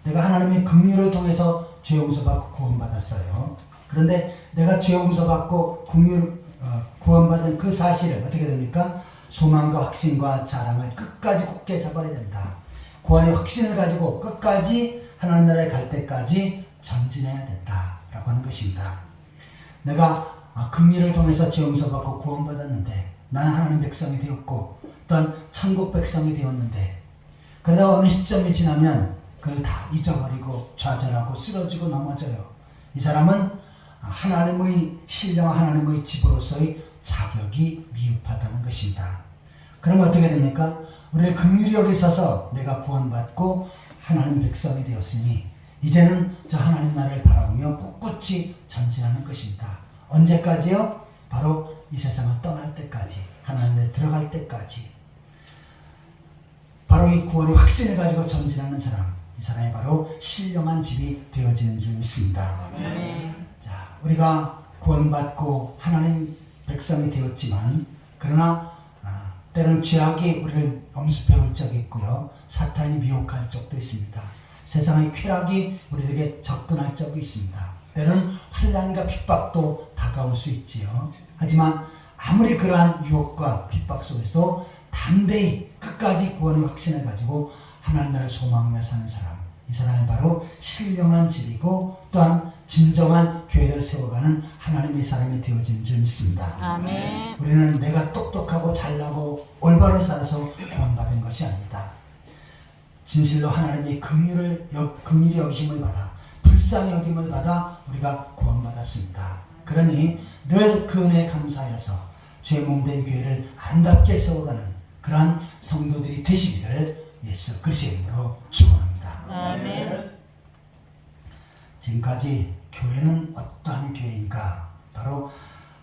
내가 하나님의 긍휼을 통해서 죄 용서받고 구원받았어요. 그런데 내가 죄 용서받고 구원받은 그 사실을 어떻게 됩니까? 소망과 확신과 자랑을 끝까지 굳게 잡아야 된다. 구원의 확신을 가지고 끝까지 하나님 나라에 갈 때까지 전진해야 된다라고 하는 것입니다. 내가 긍휼을 통해서 죄 용서받고 구원받았는데 나는 하나님 백성이 되었고 또한 천국 백성이 되었는데 그러다가 어느 시점이 지나면 그걸 다 잊어버리고 좌절하고 쓰러지고 넘어져요. 이 사람은 하나님의 신령한 하나님의 집으로서의 자격이 미흡하다는 것입니다. 그러면 어떻게 됩니까? 우리의 긍휼히 여기 있어서 내가 구원받고 하나님 백성이 되었으니 이제는 저 하나님 나라를 바라보며 꿋꿋이 전진하는 것입니다. 언제까지요? 바로 이 세상을 떠날 때까지, 하나님에 들어갈 때까지. 바로 이 구원의 확신을 가지고 전진하는 사람, 이 사람이 바로 신령한 집이 되어지는 줄 믿습니다. 자, 우리가 구원받고 하나님 백성이 되었지만, 그러나 때로는 죄악이 우리를 엄습해올 적이 있고요, 사탄이 미혹할 적도 있습니다. 세상의 쾌락이 우리에게 접근할 적이 있습니다. 때로는 환난과 핍박도 다가올 수 있지요. 하지만 아무리 그러한 유혹과 핍박 속에서도 담대히 끝까지 구원의 확신을 가지고 하나님 나라를 소망하며 사는 사람, 이 사람이 바로 신령한 집이고 또한 진정한 교회를 세워가는 하나님의 사람이 되어진 줄 믿습니다. 아멘. 우리는 내가 똑똑하고 잘나고 올바로 살아서 구원받은 것이 아닙니다. 진실로 하나님의 긍휼히 여기심을 받아, 불쌍히 여김을 받아 우리가 구원받았습니다. 그러니 늘 그 은혜에 감사하여서 주의 몸된 교회를 아름답게 세워가는 그러한 성도들이 되시기를 예수 그리스도의 이름으로 축원합니다. 아멘. 지금까지 교회는 어떠한 교회인가? 바로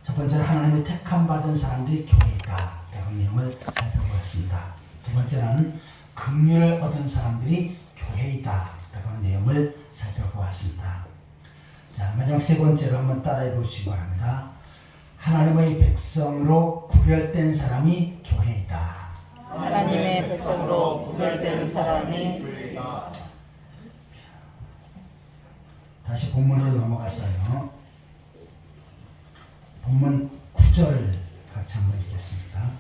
첫 번째는 하나님의 택함 받은 사람들이 교회이다 라고 내용을 살펴보았습니다. 두 번째는 긍휼을 얻은 사람들이 교회이다 라고 하는 내용을 살펴보았습니다. 자, 마지막 세 번째로 한번 따라해 보시기 바랍니다. 하나님의 백성으로 구별된 사람이 교회이다. 하나님의 백성으로 구별된 사람이 다시 본문으로 넘어가서요. 본문 9절을 같이 한번 읽겠습니다.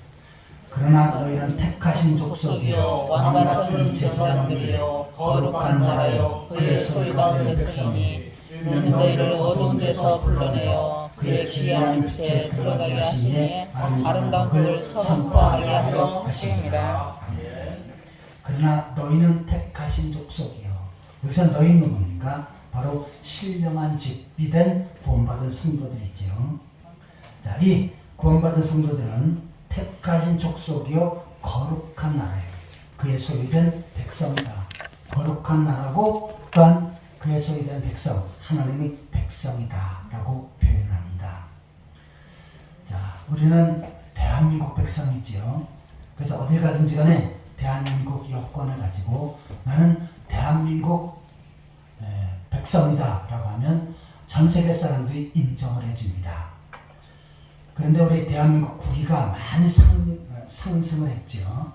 그러나 너희는 택하신 족속이요 왕같은 제사장들이요 거룩한 나라요 그의 소유가 된 백성이 이는 너희를 어두운 데서 불러내어 그의 기이한 빛에 들어가게 하시니 아름다운 복을 선포하게 하려 하십니다. 그러나 너희는 택하신 족속이요. 여기서 너희 누굽니까? 바로 신령한 집이 된 구원받은 성도들이지요. 자, 이 구원받은 성도들은 택하신 족속이요 거룩한 나라예요. 그의 소유된 백성이다. 거룩한 나라고 또한 그의 소유된 백성, 하나님의 백성이다 라고 표현을 합니다. 자, 우리는 대한민국 백성이지요. 그래서 어딜 가든지 간에 대한민국 여권을 가지고 나는 대한민국 백성이다 라고 하면 전 세계 사람들이 인정을 해줍니다. 그런데 우리 대한민국 국위가 많이 상승을 했죠.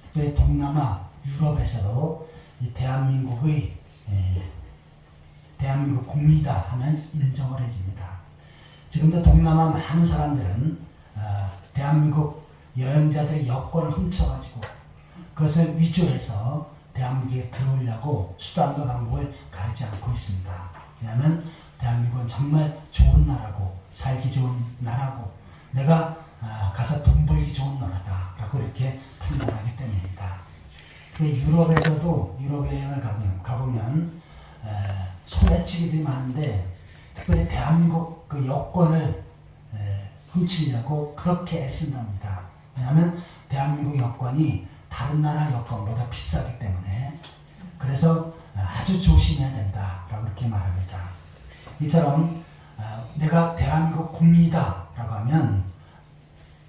특별히 동남아, 유럽에서도 이 대한민국 국민이다 하면 인정을 해줍니다. 지금도 동남아 많은 사람들은 대한민국 여행자들의 여권을 훔쳐가지고 그것을 위조해서 대한민국에 들어오려고 수단과 방법을 가리지 않고 있습니다. 왜냐하면 대한민국은 정말 좋은 나라고 살기 좋은 나라고 내가 가서 돈 벌기 좋은 나라다 라고 이렇게 판단하기 때문입니다. 유럽에서도 유럽 여행을 가보면 소매치기들이 많은데 특별히 대한민국 그 여권을 훔치려고 그렇게 애쓴답니다. 왜냐하면 대한민국 여권이 다른 나라 여권보다 비싸기 때문에 그래서 아주 조심해야 된다라고 이렇게 말합니다. 이처럼 내가 대한민국 국민이다 라고 하면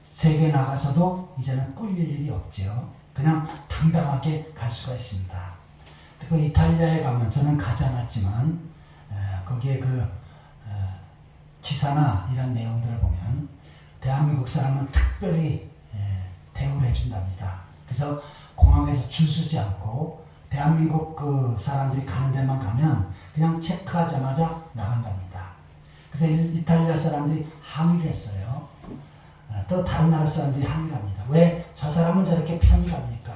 세계에 나가서도 이제는 꿀릴 일이 없지요. 그냥 당당하게 갈 수가 있습니다. 특별히 이탈리아에 가면 저는 가지 않았지만 거기에 기사나 이런 내용들을 보면 대한민국 사람은 특별히 대우를 해준답니다. 그래서 공항에서 줄 서지 않고 대한민국 그 사람들이 가는 데만 가면 그냥 체크하자마자 나간답니다. 그래서 이탈리아 사람들이 항의를 했어요. 또 다른 나라 사람들이 항의를 합니다. 왜 저 사람은 저렇게 편히 갑니까?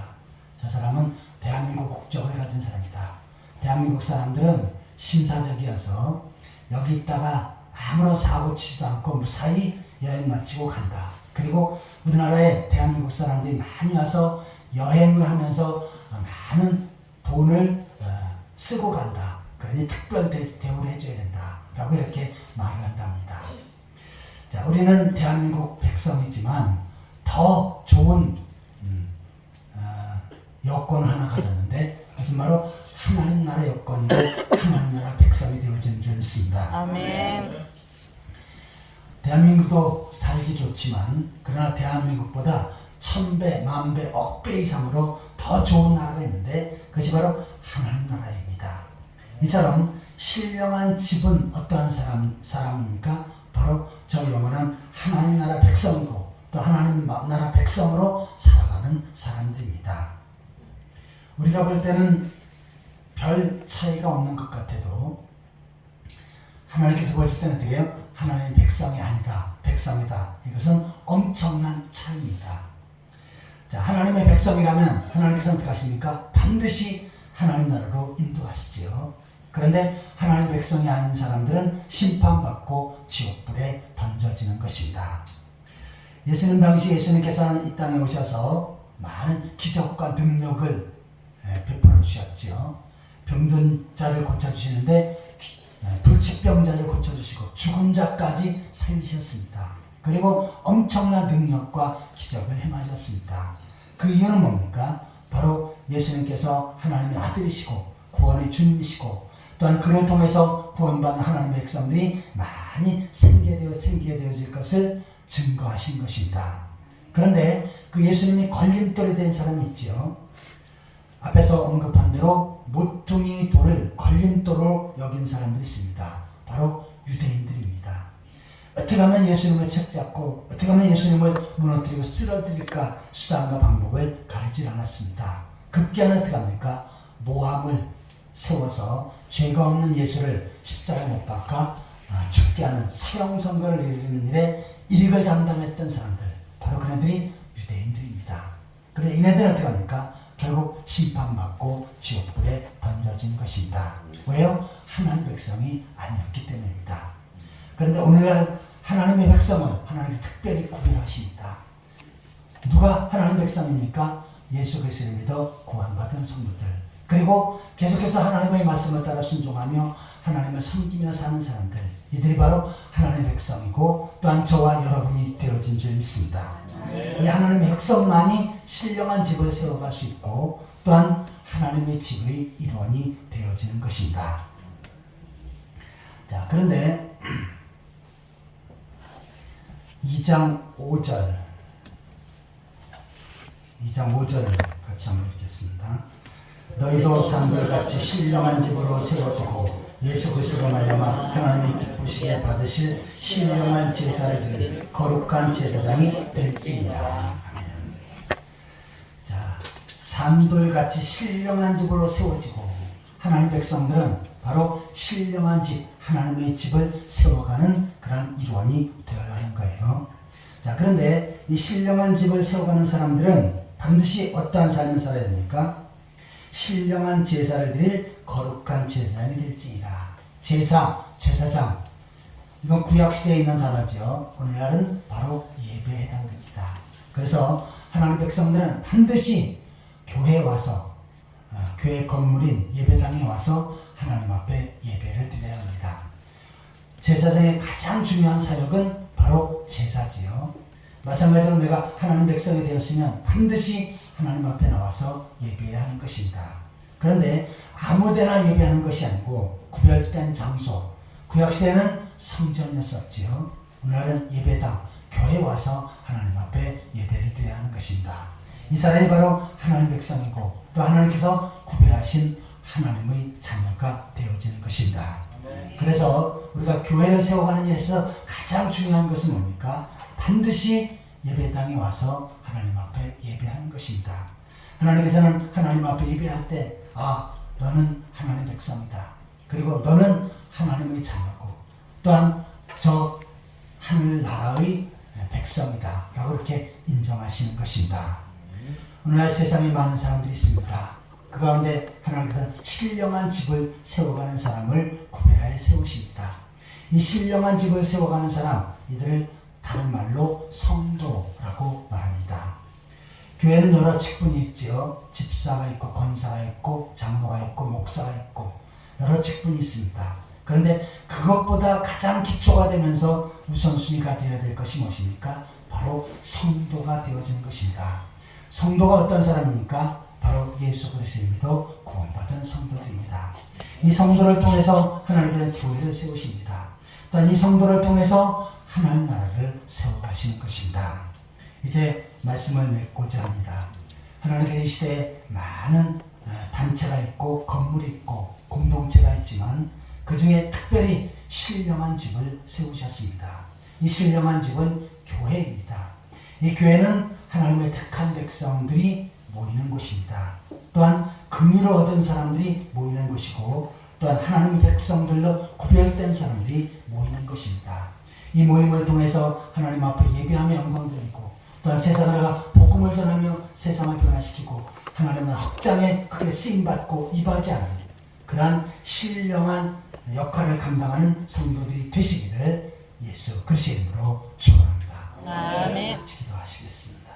저 사람은 대한민국 국적을 가진 사람이다. 대한민국 사람들은 신사적이어서 여기 있다가 아무런 사고 치지도 않고 무사히 여행 마치고 간다. 그리고 우리나라에 대한민국 사람들이 많이 와서 여행을 하면서 많은 돈을 쓰고 간다. 그러니 특별 대우를 해줘야 된다. 라고 이렇게 말을 한답니다. 자, 우리는 대한민국 백성이지만 더 좋은 여권을 하나 가졌는데 그것은 바로 하나님 나라 여건이고 하나님 나라 백성이 되어지는 줄 믿습니다. 아멘. 대한민국도 살기 좋지만 그러나 대한민국보다 1000배, 10,000배, 억배 이상으로 더 좋은 나라가 있는데 그것이 바로 하나님 나라입니다. 이처럼 신령한 집은 어떠한 사람입니까? 바로 저 영원한 하나님 나라 백성이고 또 하나님 나라 백성으로 살아가는 사람들입니다. 우리가 볼 때는 별 차이가 없는 것 같아도 하나님께서 보실 때는 어떻게 해요? 하나님의 백성이 아니다, 백성이다. 이것은 엄청난 차이입니다. 자, 하나님의 백성이라면 하나님께서 어떻게 하십니까? 반드시 하나님 나라로 인도하시지요. 그런데 하나님 백성이 아닌 사람들은 심판받고 지옥불에 던져지는 것입니다. 예수님 당시 예수님께서는 이 땅에 오셔서 많은 기적과 능력을 베풀어 주셨지요. 병든 자를 고쳐주시는데 불치병자를 고쳐주시고 죽은 자까지 살리셨습니다. 그리고 엄청난 능력과 기적을 행하셨습니다. 그 이유는 뭡니까? 바로 예수님께서 하나님의 아들이시고 구원의 주님이시고 또한 그를 통해서 구원받는 하나님의 백성들이 많이 생기게 되어질 것을 증거하신 것입니다. 그런데 그 예수님이 걸림돌이 된 사람이 있지요. 앞에서 언급한 대로 모퉁이 돌을 걸림돌로 여긴 사람들이 있습니다. 바로 유대인들입니다. 어떻게 하면 예수님을 책잡고 어떻게 하면 예수님을 무너뜨리고 쓰러뜨릴까 수단과 방법을 가르치지 않았습니다. 급기야는 어떻게 합니까? 모함을 세워서 죄가 없는 예수를 십자가에 못 박아 죽게 하는 사형선고를 내리는 일에 일익을 담당했던 사람들, 바로 그네들이 유대인들입니다. 그런데 이네들은 어떻게 합니까? 결국 심판받고 지옥불에 던져진 것입니다. 왜요? 하나님의 백성이 아니었기 때문입니다. 그런데 오늘날 하나님의 백성을 하나님께서 특별히 구별하십니다. 누가 하나님의 백성입니까? 예수 그리스도를 믿어 구원받은 성도들, 그리고 계속해서 하나님의 말씀을 따라 순종하며 하나님을 섬기며 사는 사람들, 이들이 바로 하나님의 백성이고 또한 저와 여러분이 되어진 줄 믿습니다. 이 하나님의 백성만이 신령한 집을 세워갈 수 있고 또한 하나님의 집의 일원이 되어지는 것입니다. 자, 그런데 2장 5절을 같이 한번 읽겠습니다. 너희도 산돌같이 신령한 집으로 세워지고 예수 그리스도로 말미암아 하나님이 기쁘시게 받으실 신령한 제사를 드릴 거룩한 제사장이 될지니라. 아멘. 자, 산돌같이 신령한 집으로 세워지고 하나님 백성들은 바로 신령한 집, 하나님의 집을 세워가는 그런 일원이 되어야 하는 거예요. 자, 그런데 이 신령한 집을 세워가는 사람들은 반드시 어떠한 삶을 살아야 됩니까? 신령한 제사를 드릴 거룩한 제사장이 될지니라. 제사, 제사장, 이건 구약시대에 있는 단어죠. 오늘날은 바로 예배에 해당됩니다. 그래서 하나님의 백성들은 반드시 교회에 와서 교회 건물인 예배당에 와서 하나님 앞에 예배를 드려야 합니다. 제사장의 가장 중요한 사역은 바로 제사지요. 마찬가지로 내가 하나님 백성이 되었으면 반드시 하나님 앞에 나와서 예배해야 하는 것입니다. 그런데 아무데나 예배하는 것이 아니고 구별된 장소, 구약시대는 성전이었었지요. 오늘날은 예배당, 교회에 와서 하나님 앞에 예배를 드려야 하는 것입니다. 이 사람이 바로 하나님 백성이고 또 하나님께서 구별하신 하나님의 자녀가 되어지는 것입니다. 그래서 우리가 교회를 세워가는 일에서 가장 중요한 것은 뭡니까? 반드시 예배당에 와서 하나님 앞에 예배하는 것입니다. 하나님께서는 하나님 앞에 예배할 때 너는 하나님 백성이다. 그리고 너는 하나님의 자녀고 또한 저 하늘나라의 백성이다 라고 이렇게 인정하시는 것입니다. 오늘날 세상에 많은 사람들이 있습니다. 그 가운데 하나님께서 신령한 집을 세워가는 사람을 구별하여 세우십니다. 이 신령한 집을 세워가는 사람, 이들을 다른 말로 성도라고 말합니다. 교회는 여러 직분이 있지요. 집사가 있고 권사가 있고 장로가 있고 목사가 있고 여러 직분이 있습니다. 그런데 그것보다 가장 기초가 되면서 우선순위가 되어야 될 것이 무엇입니까? 바로 성도가 되어지는 것입니다. 성도가 어떤 사람입니까? 바로 예수 그리스도의 믿어 구원받은 성도들입니다. 이 성도를 통해서 하나님께서 교회를 세우십니다. 또한 이 성도를 통해서 하나님 나라를 세워가시는 것입니다. 이제 말씀을 맺고자 합니다. 하나님께서 이 시대에 많은 단체가 있고 건물이 있고 공동체가 있지만 그 중에 특별히 신령한 집을 세우셨습니다. 이 신령한 집은 교회입니다. 이 교회는 하나님의 택한 백성들이 모이는 곳입니다. 또한 긍휼을 얻은 사람들이 모이는 곳이고 또한 하나님의 백성들로 구별된 사람들이 모이는 것입니다. 이 모임을 통해서 하나님 앞에 예배하며 영광 돌리고 또한 세상을 나가 복음을 전하며 세상을 변화시키고 하나님의 확장에 크게 쓰임받고 임하지않은 그러한 신령한 역할을 감당하는 성도들이 되시기를 예수 그리스도의 이름으로 축원합니다. 아멘. 기도하시겠습니다.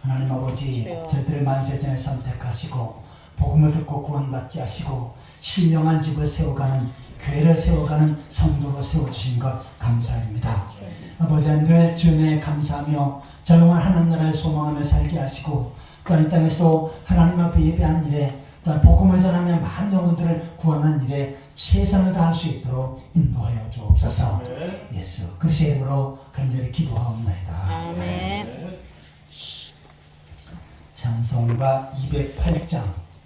하나님 아버지, 저희들을 만세전에 선택하시고 복음을 듣고 구원받게 하시고 신령한 집을 세워가는 교회를 세워가는 성도로 세워주신 것 감사합니다. 아버지 하나님 늘 주님에 감사하며 조용한 하나님 나라를 소망하며 살게 하시고 또한 이 땅에서 하나님 앞에 예배한 일에 또한 복음을 전하며 많은 영혼들을 구원하는 일에 최선을 다할 수 있도록 인도하여 주옵소서. 예수 그리스도의 이름으로 간절히 기도하옵나이다. 아멘. 찬송가 208장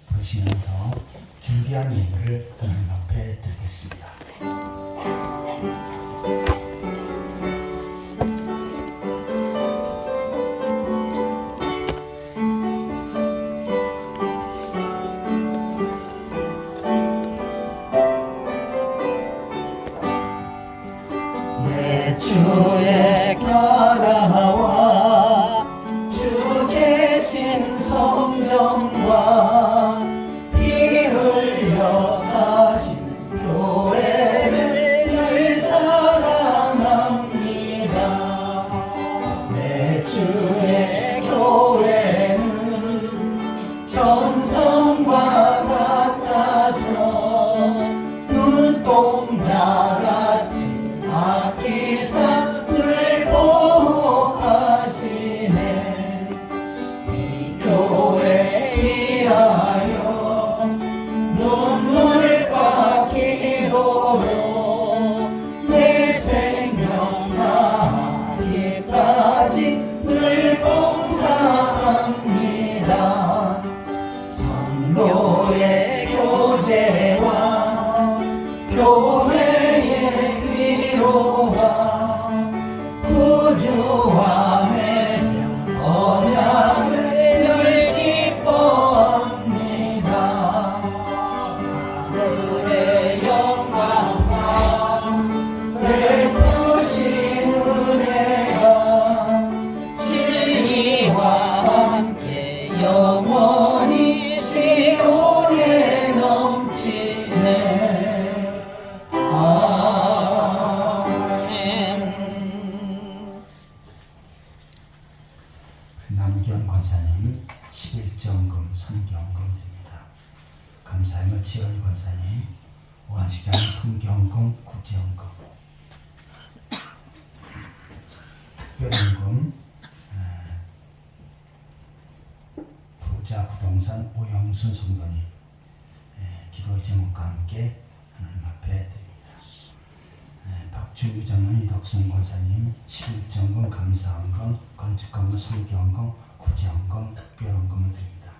부르시면서 준비한 예물을 하나님 앞에 드리겠습니다. 내 주의 나라와 주 계신 성령과 피 흘려 사신 교회를 늘 사랑합니다. 내 주의 교회는 전성과 같아서 눈동자같이 아끼사 늘 보호하시네. 이 교회 위하여 눈물과 기도로 내 생명 다하기까지 늘 봉사합니다. 성도의 교제와 교회의 위로와 구주와 맺은 언약을 늘 기뻐합니다. 하늘의 영광과 베푸신 은혜가 진리와 함께 영원히 시온에 넘치네. 남경 권사님 11정금 성경금 드립니다. 감사함을 지연이 권사님 오한식장님 성경금 구지연금 특별연금 부자 부동산 오영순 성도님 기도의 제목과 함께 하나님 앞에 드립니다. 박준규 장로님 이덕선 권사님 11정금 감사헌금 건축헌금 성경헌금 구제헌금 특별헌금을 드립니다.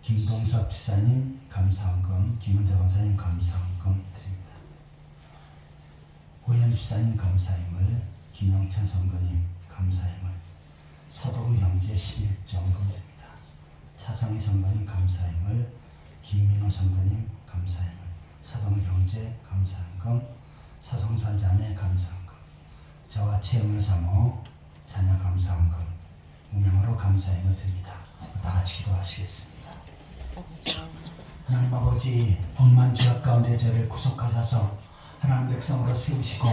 김동섭 지사님 감사헌금 김은자 권사님 감사헌금 드립니다. 오현 집사님 감사힘을 김영찬 성도님 감사힘을 서동희 형제 11정금 드립니다. 차성희 성도님 감사힘을 김민호 성도님 감사힘을 서동희 형제 감사헌금 서성산 자매 감사헌금 저와 채영을 사모 자녀 감사헌금 무명으로 감사힘을 드립니다. 다 같이 기도하시겠습니다. 하나님 아버지 억만 죄악 가운데 저를 구속하셔서 하나님 백성으로 세우시고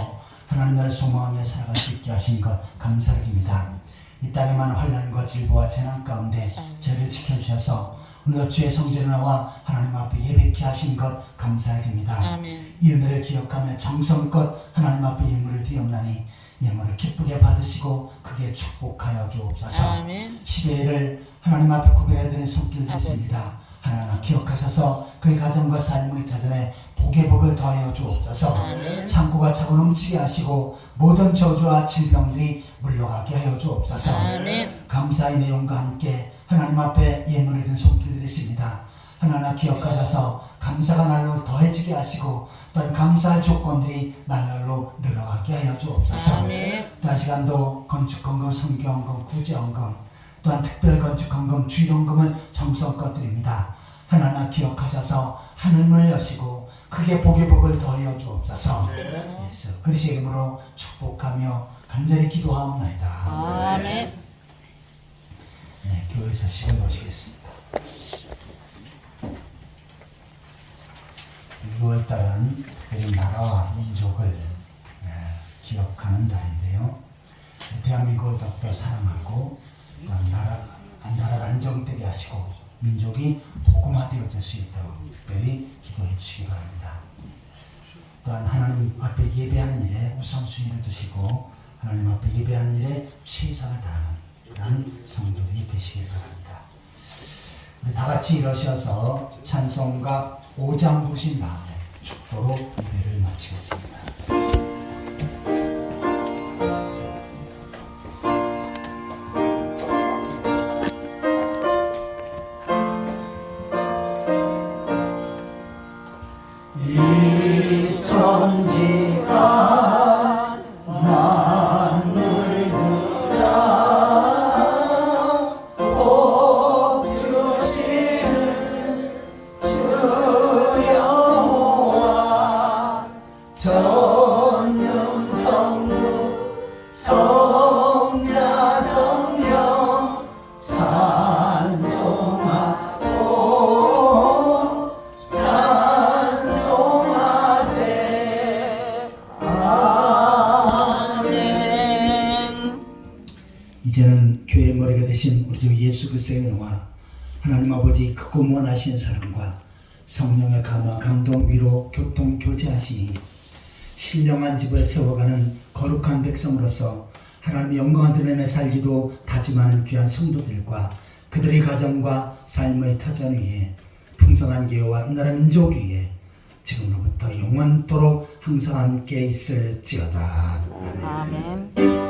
하나님 나라를 소망하며 살아갈 수 있게 하신 것 감사드립니다. 이 땅에 많은 환난과 질보와 재난 가운데 저를 지켜주셔서 오늘 주의 성전에 나와 하나님 앞에 예배케 하신 것 감사드립니다. 아멘. 이 은혜를 기억하며 정성껏 하나님 앞에 예물을 드리옵나니 예물을 기쁘게 받으시고 크게 축복하여 주옵소서. 아멘. 시계를 하나님 앞에 구별해드린 손길도 있습니다. 하나님 기억하셔서 그의 가정과 삶의 터전에 복의 복을 더하여 주옵소서. 아멘. 창고가 차고 넘치게 하시고 모든 저주와 질병들이 물러가게 하여 주옵소서. 아멘. 감사의 내용과 함께 하나님 앞에 예물을 든 손길들이 있습니다. 하나님 기억하셔서 감사가 날로 더해지게 하시고 또한 감사할 조건들이 날로 늘어가게 하여 주옵소서. 아멘. 또한 시간도 건축헌금, 성교헌금, 구제헌금 또한 특별건축헌금, 주일헌금은 정성껏 드립니다. 하나님 기억하셔서 하늘문을 여시고 크게 복의 복을 더하여 주옵소서. 예수 그리스도의 이름으로 축복하며 간절히 기도하옵나이다. 아멘. 네, 교회에서 시간 보시겠습니다. 6월달은 특별히 나라와 민족을 기억하는 달인데요. 대한민국을 더욱더 사랑하고 또한 나라가 안정되게 하시고 민족이 복음화되어질 수 있도록 특별히 기도해 주시기 바랍니다. 또한 하나님 앞에 예배하는 일에 우선순위를 두시고 하나님 앞에 예배하는 일에 최선을 다하는 그런 성도들이 되시길 바랍니다. 우리 다 같이 일어서서 찬송가 5장 부르신 다음에 축도로 예배를 마치겠습니다. 이 천지가 만물들아 복 주시는 주 여호와 전능성부 성자 성령 찬송하고 찬송하세. 아멘. 이제는 교회의 머리가 되신 우리 주 예수 그리스도의 은혜와 하나님 아버지 크고 무한하신 사랑과 성령의 감화, 감동, 위로, 교통, 교제하시니 신령한 집을 세워가는 거룩한 백성으로서 하나님의 영광을 드러내며 살기도 다짐하는 귀한 성도들과 그들의 가정과 삶의 터전 위에 풍성한 예호와 이 나라 민족 위에 지금으로부터 영원토록 항상 함께 있을지어다. 아멘. 아멘.